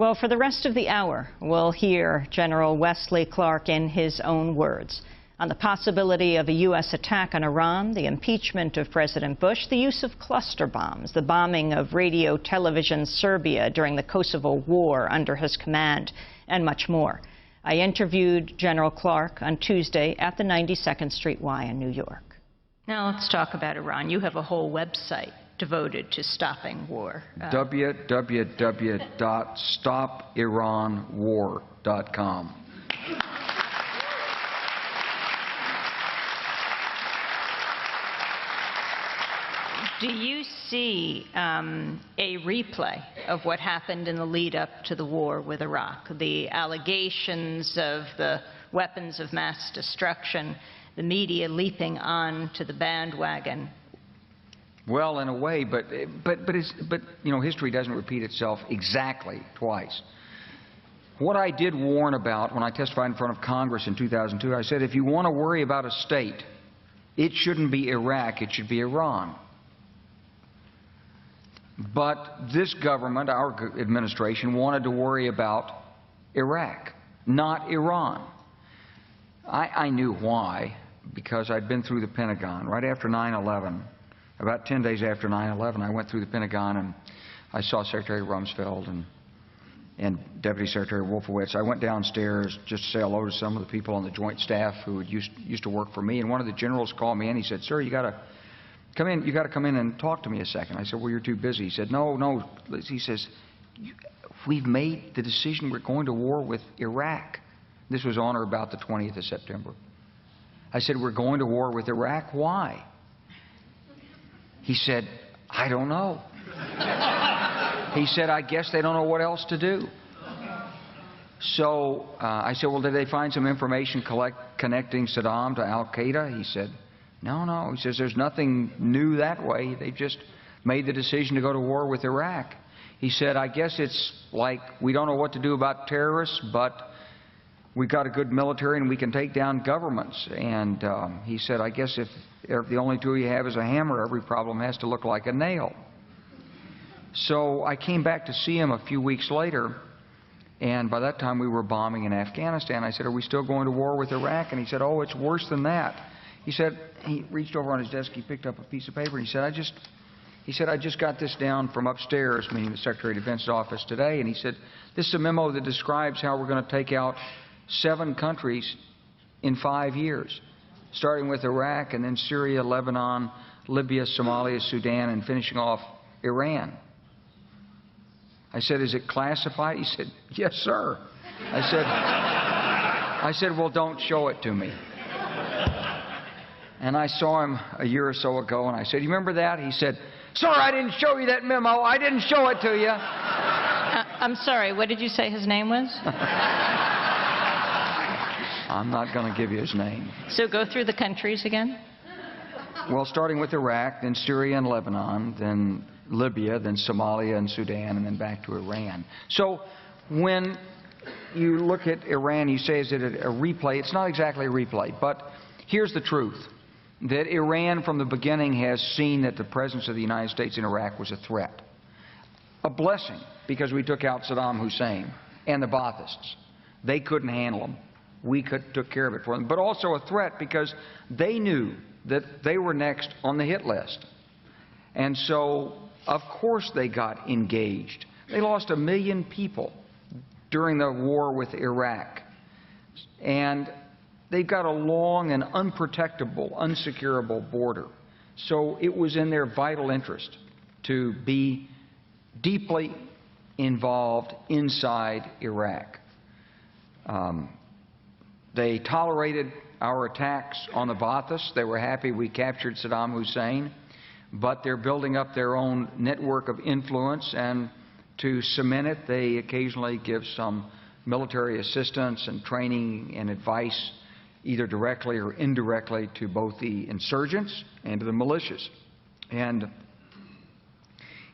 Well, for the rest of the hour, we'll hear General Wesley Clark in his own words on the possibility of a U.S. attack on Iran, the impeachment of President Bush, the use of cluster bombs, the bombing of radio television Serbia during the Kosovo War under his command, and much more. I interviewed General Clark on Tuesday at the 92nd Street Y in New York. Now let's talk about Iran. You have a whole website devoted to stopping war. www.stopiranwar.com. Do you see a replay of what happened in the lead-up to the war with Iraq? The allegations of the weapons of mass destruction, the media leaping on to the bandwagon? Well, in a way, but you know, history doesn't repeat itself exactly twice. What I did warn about when I testified in front of Congress in 2002, I said, if you want to worry about a state, it shouldn't be Iraq, it should be Iran. But this government, our administration, wanted to worry about Iraq, not Iran. I knew why, because I'd been through the Pentagon right after 9/11. About 10 days after 9/11, I went through the Pentagon and I saw Secretary Rumsfeld and Deputy Secretary Wolfowitz. I went downstairs just to say hello to some of the people on the Joint Staff who had used to work for me. And one of the generals called me in. He said, "Sir, you got to come in. You got to come in and talk to me a second." I said, "Well, you're too busy." He said, "No." He says, "We've made the decision. We're going to war with Iraq." This was on or about the 20th of September. I said, "We're going to war with Iraq. Why?" He said, "I don't know." He said, "I guess they don't know what else to do." So I said, "Well, did they find some information connecting Saddam to al-Qaeda?" He said, No. He says, "There's nothing new that way. They just made the decision to go to war with Iraq." He said, "I guess it's like we don't know what to do about terrorists, but we've got a good military and we can take down governments." And he said, "I guess if the only tool you have is a hammer, every problem has to look like a nail." So I came back to see him a few weeks later, and by that time we were bombing in Afghanistan. I said, "Are we still going to war with Iraq?" And he said, "Oh, it's worse than that." He said, he reached over on his desk, he picked up a piece of paper, and he said, I just got this down from upstairs," meaning the Secretary of Defense's office today, and he said, "This is a memo that describes how we're going to take out 7 countries in 5 years, starting with Iraq and then Syria, Lebanon, Libya, Somalia, Sudan, and finishing off Iran." I said, "Is it classified?" He said, "Yes, sir." I said, "Well, don't show it to me." And I saw him a year or so ago, and I said, "You remember that?" He said, "Sir, I didn't show you that memo. I didn't show it to you." I'm sorry, what did you say his name was? I'm not going to give you his name. So go through the countries again. Well, starting with Iraq, then Syria and Lebanon, then Libya, then Somalia and Sudan, and then back to Iran. So when you look at Iran, you say, is it a replay? It's not exactly a replay, but here's the truth, that Iran from the beginning has seen that the presence of the United States in Iraq was a threat. A blessing, because we took out Saddam Hussein and the Baathists. They couldn't handle them. We took care of it for them. But also a threat because they knew that they were next on the hit list. And so, of course, they got engaged. They lost 1 million people during the war with Iraq. And they've got a long and unprotectable, unsecurable border. So it was in their vital interest to be deeply involved inside Iraq. They tolerated our attacks on the Baathists. They were happy we captured Saddam Hussein. But they're building up their own network of influence, and to cement it, they occasionally give some military assistance and training and advice, either directly or indirectly, to both the insurgents and to the militias. And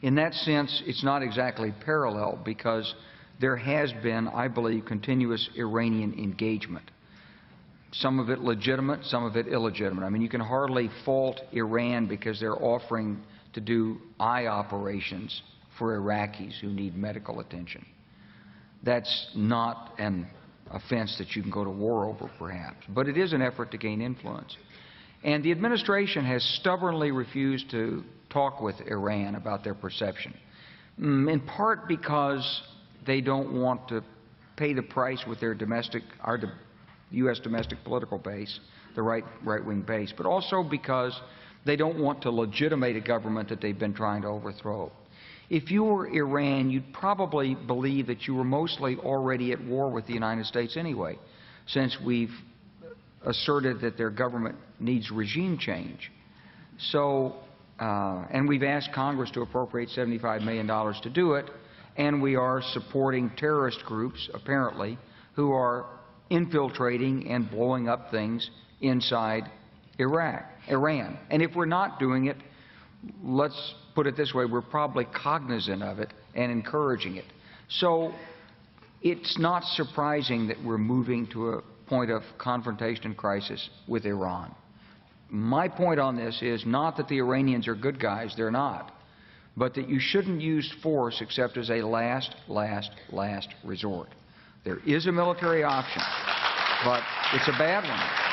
in that sense, it's not exactly parallel, because there has been, I believe, continuous Iranian engagement. Some of it legitimate, some of it illegitimate. I mean, you can hardly fault Iran because they're offering to do eye operations for Iraqis who need medical attention. That's not an offense that you can go to war over, perhaps, but it is an effort to gain influence. And the administration has stubbornly refused to talk with Iran about their perception, in part because they don't want to pay the price with their our U.S. domestic political base, the right-wing base, but also because they don't want to legitimate a government that they've been trying to overthrow. If you were Iran, you'd probably believe that you were mostly already at war with the United States anyway, since we've asserted that their government needs regime change. So, and we've asked Congress to appropriate $75 million to do it, and we are supporting terrorist groups, apparently, who are infiltrating and blowing up things inside Iran. And if we're not doing it, let's put it this way, we're probably cognizant of it and encouraging it. So it's not surprising that we're moving to a point of confrontation and crisis with Iran. My point on this is not that the Iranians are good guys, they're not, but that you shouldn't use force except as a last resort. There is a military option, but it's a bad one.